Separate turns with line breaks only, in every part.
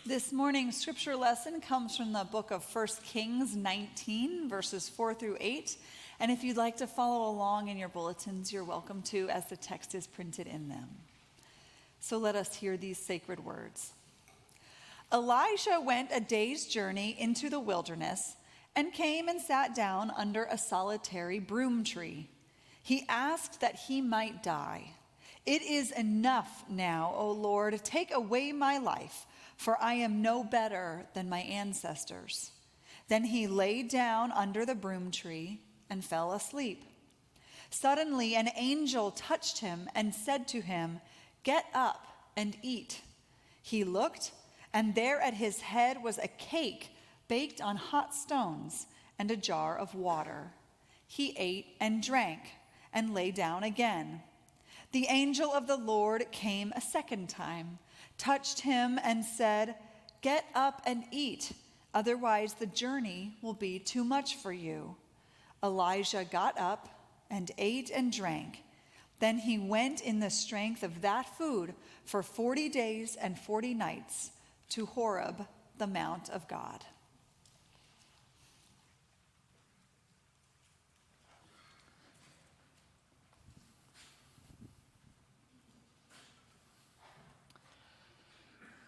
This morning's scripture lesson comes from the book of 1 Kings 19, verses 4 through 8. And if you'd like to follow along in your bulletins, you're welcome to, as the text is printed in them. So let us hear these sacred words. Elijah went a day's journey into the wilderness and came and sat down under a solitary broom tree. He asked that he might die. "It is enough now, O Lord, take away my life, for I am no better than my ancestors." Then he lay down under the broom tree and fell asleep. Suddenly an angel touched him and said to him, "Get up and eat." He looked, and there at his head was a cake baked on hot stones and a jar of water. He ate and drank and lay down again. The angel of the Lord came a second time, touched him and said, "Get up and eat, otherwise the journey will be too much for you." Elijah got up and ate and drank. Then he went in the strength of that food for 40 days and 40 nights to Horeb, the Mount of God.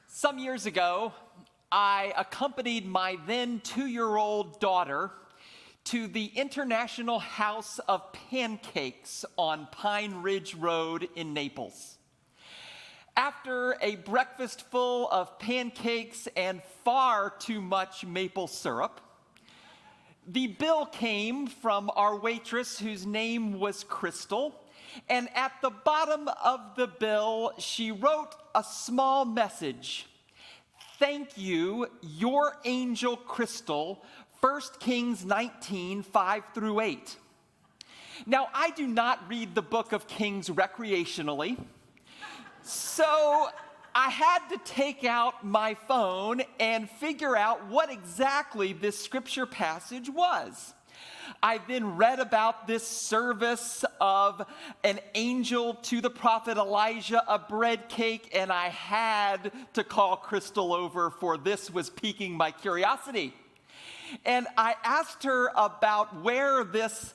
Some years ago, I accompanied my then 2-year-old daughter to the International House of Pancakes on Pine Ridge Road in Naples. After a breakfast full of pancakes and far too much maple syrup, the bill came from our waitress, whose name was Crystal, and at the bottom of the bill, she wrote a small message. "Thank you, your angel Crystal, 1 Kings 19, 5 through 8. Now, I do not read the book of Kings recreationally, so I had to take out my phone and figure out what exactly this scripture passage was. I then read about this service of an angel to the prophet Elijah, a bread cake, and I had to call Crystal over, for this was piquing my curiosity. And I asked her about where this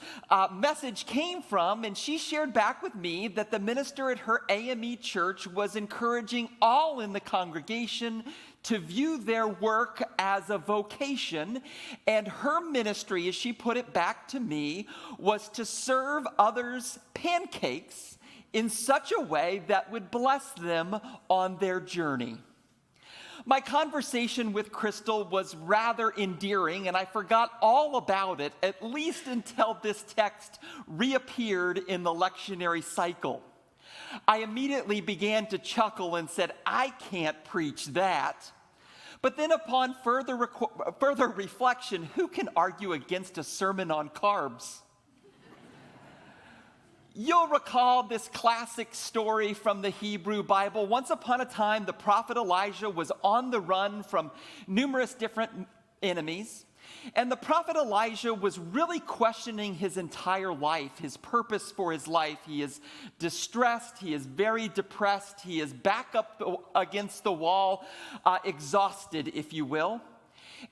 message came from, and she shared back with me that the minister at her AME church was encouraging all in the congregation to view their work as a vocation, and her ministry, as she put it back to me, was to serve others pancakes in such a way that would bless them on their journey. My conversation with Crystal was rather endearing, and I forgot all about it, at least until this text reappeared in the lectionary cycle. I immediately began to chuckle and said, "I can't preach that." But then upon further reflection, who can argue against a sermon on carbs? You'll recall this classic story from the Hebrew Bible. Once upon a time, the prophet Elijah was on the run from numerous different enemies. And the prophet Elijah was really questioning his entire life, his purpose for his life. He is distressed. He is very depressed. He is back up against the wall, exhausted, if you will.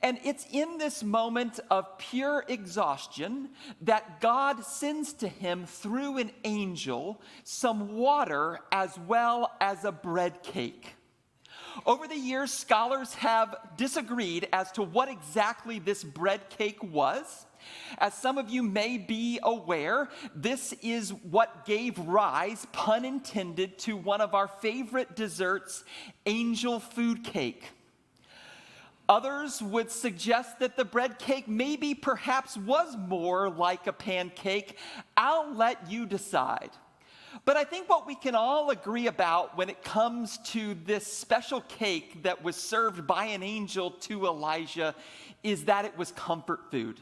And it's in this moment of pure exhaustion that God sends to him through an angel some water as well as a bread cake. Over the years, scholars have disagreed as to what exactly this bread cake was. As some of you may be aware, this is what gave rise, pun intended, to one of our favorite desserts, angel food cake. Others would suggest that the bread cake maybe perhaps was more like a pancake. I'll let you decide. But I think what we can all agree about when it comes to this special cake that was served by an angel to Elijah is that it was comfort food.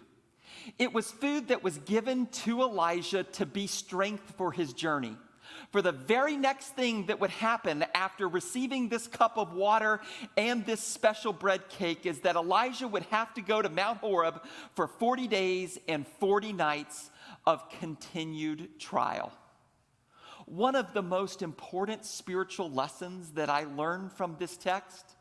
It was food that was given to Elijah to be strength for his journey. For the very next thing that would happen after receiving this cup of water and this special bread cake is that Elijah would have to go to Mount Horeb for 40 days and 40 nights of continued trial. One of the most important spiritual lessons that I learned from this text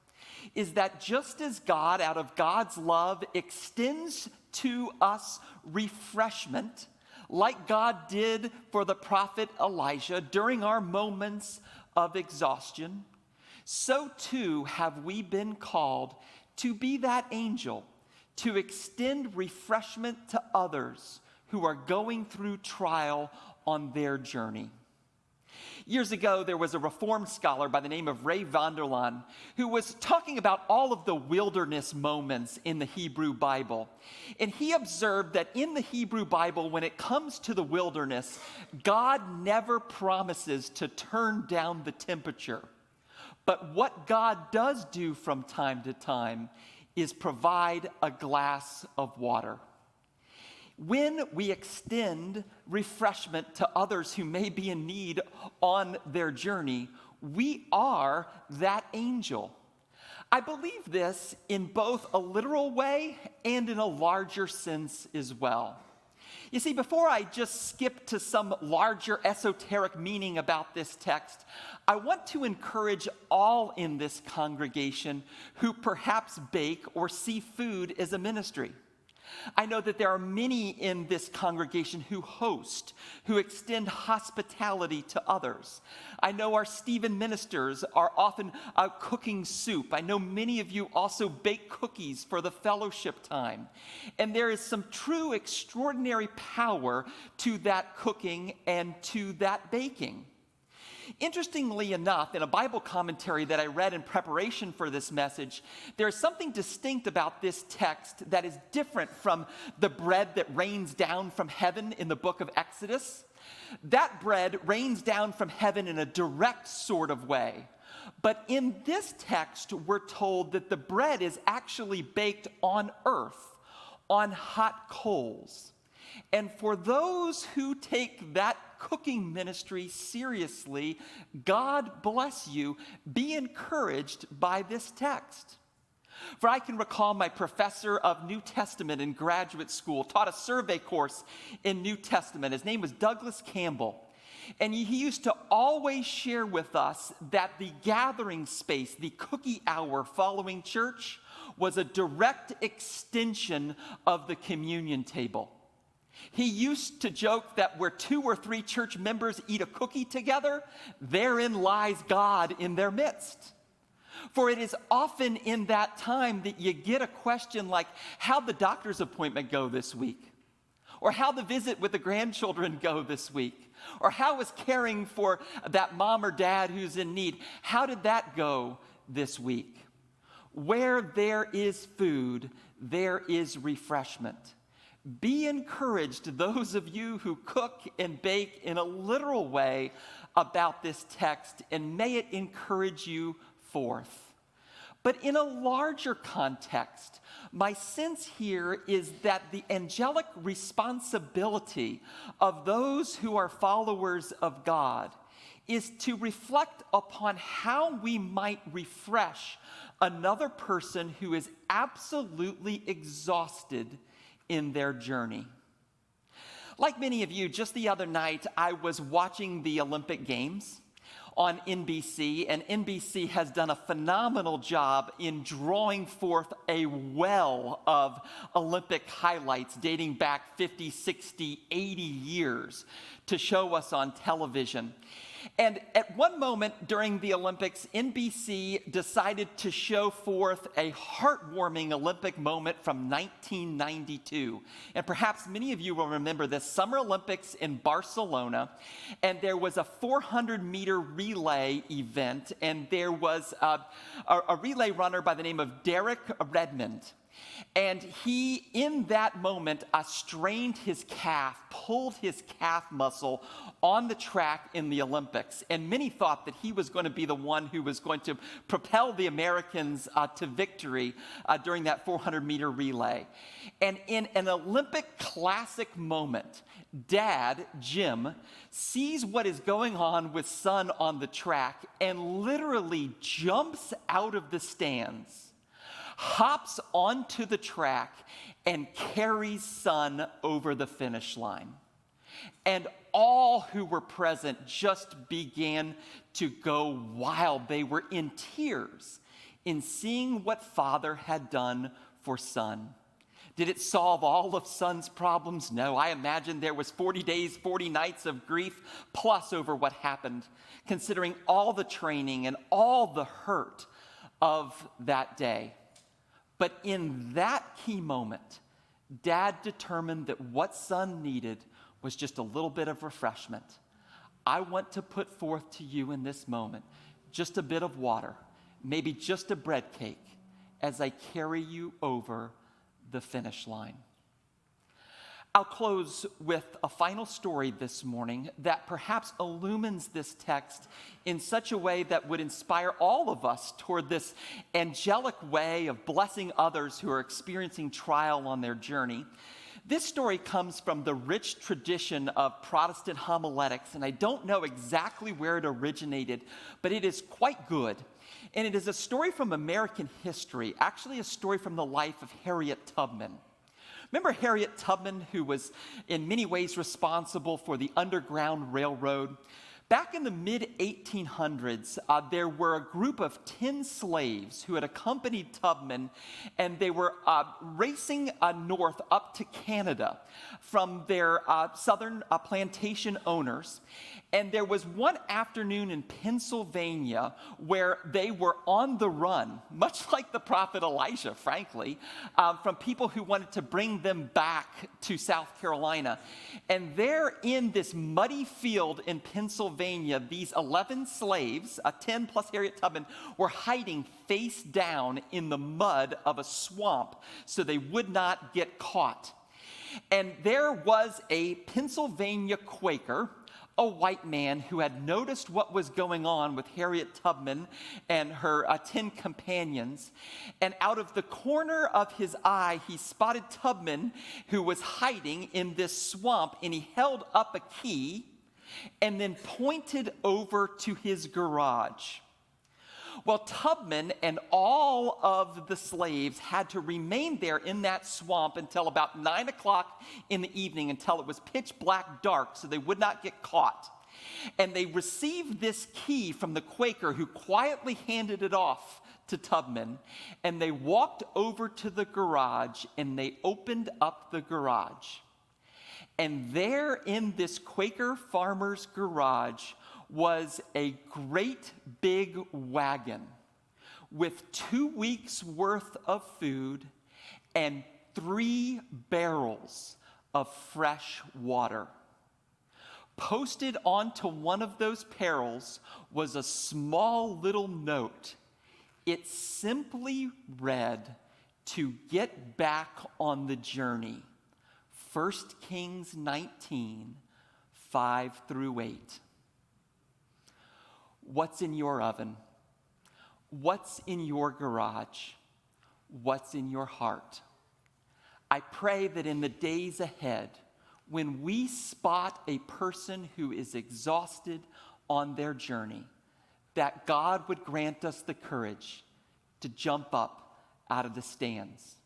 is that just as God, out of God's love, extends to us refreshment, like God did for the prophet Elijah during our moments of exhaustion, so too have we been called to be that angel, to extend refreshment to others who are going through trial on their journey. Years ago, there was a Reformed scholar by the name of Ray Vander Laan who was talking about all of the wilderness moments in the Hebrew Bible. And he observed that in the Hebrew Bible, when it comes to the wilderness, God never promises to turn down the temperature. But what God does do from time to time is provide a glass of water. When we extend refreshment to others who may be in need on their journey, we are that angel. I believe this in both a literal way and in a larger sense as well. You see, before I just skip to some larger esoteric meaning about this text, I want to encourage all in this congregation who perhaps bake or see food as a ministry. I know that there are many in this congregation who host, who extend hospitality to others. I know our Stephen ministers are often cooking soup. I know many of you also bake cookies for the fellowship time. And there is some true extraordinary power to that cooking and to that baking. Interestingly enough, in a Bible commentary that I read in preparation for this message, there is something distinct about this text that is different from the bread that rains down from heaven in the book of Exodus. That bread rains down from heaven in a direct sort of way. But in this text, we're told that the bread is actually baked on earth, on hot coals. And for those who take that cooking ministry seriously, God bless you. Be encouraged by this text. For I can recall my professor of New Testament in graduate school taught a survey course in New Testament. His name was Douglas Campbell. And he used to always share with us that the gathering space, the cookie hour following church, was a direct extension of the communion table. He used to joke that where 2 or 3 church members eat a cookie together, therein lies God in their midst. For it is often in that time that you get a question like, how'd the doctor's appointment go this week? Or how'd the visit with the grandchildren go this week? Or how was caring for that mom or dad who's in need? How did that go this week? Where there is food, there is refreshment. Be encouraged, those of you who cook and bake in a literal way about this text, and may it encourage you forth. But in a larger context, my sense here is that the angelic responsibility of those who are followers of God is to reflect upon how we might refresh another person who is absolutely exhausted in their journey. Like many of you, just the other night, I was watching the Olympic Games on NBC, and NBC has done a phenomenal job in drawing forth a well of Olympic highlights dating back 50, 60, 80 years to show us on television. And at one moment during the Olympics, NBC decided to show forth a heartwarming Olympic moment from 1992. And perhaps many of you will remember this Summer Olympics in Barcelona. And there was a 400-meter relay event. And there was a relay runner by the name of Derek Redmond. And he, in that moment, strained his calf, pulled his calf muscle on the track in the Olympics. And many thought that he was going to be the one who was going to propel the Americans to victory during that 400-meter relay. And in an Olympic classic moment, Dad, Jim, sees what is going on with son on the track and literally jumps out of the stands, hops onto the track, and carries son over the finish line. And all who were present just began to go wild. They were in tears in seeing what Father had done for Son. Did it solve all of Son's problems? No. I imagine there was 40 days, 40 nights of grief plus over what happened, considering all the training and all the hurt of that day. But in that key moment, Dad determined that what Son needed was just a little bit of refreshment. I want to put forth to you in this moment just a bit of water, maybe just a bread cake, as I carry you over the finish line. I'll close with a final story this morning that perhaps illumines this text in such a way that would inspire all of us toward this angelic way of blessing others who are experiencing trial on their journey. This story comes from the rich tradition of Protestant homiletics, and I don't know exactly where it originated, but it is quite good. And it is a story from American history, actually a story from the life of Harriet Tubman. Remember Harriet Tubman, who was in many ways responsible for the Underground Railroad? Back in the mid-1800s, there were a group of 10 slaves who had accompanied Tubman, and they were racing north up to Canada from their southern plantation owners. And there was one afternoon in Pennsylvania where they were on the run, much like the prophet Elijah, frankly, from people who wanted to bring them back to South Carolina. And there in this muddy field in Pennsylvania, these 11 slaves, 10 plus Harriet Tubman, were hiding face down in the mud of a swamp so they would not get caught. And there was a Pennsylvania Quaker, a white man who had noticed what was going on with Harriet Tubman and her 10 companions. And out of the corner of his eye, he spotted Tubman, who was hiding in this swamp, and he held up a key and then pointed over to his garage. Well, Tubman and all of the slaves had to remain there in that swamp until about 9 o'clock in the evening, until it was pitch black dark, so they would not get caught. And they received this key from the Quaker, who quietly handed it off to Tubman, and they walked over to the garage and they opened up the garage. And there in this Quaker farmer's garage was a great big wagon with 2 weeks worth of food and 3 barrels of fresh water. Posted onto one of those barrels was a small little note. It simply read, "To get back on the journey." 1 Kings 19, 5 through 8. What's in your oven? What's in your garage? What's in your heart? I pray that in the days ahead, when we spot a person who is exhausted on their journey, that God would grant us the courage to jump up out of the stands.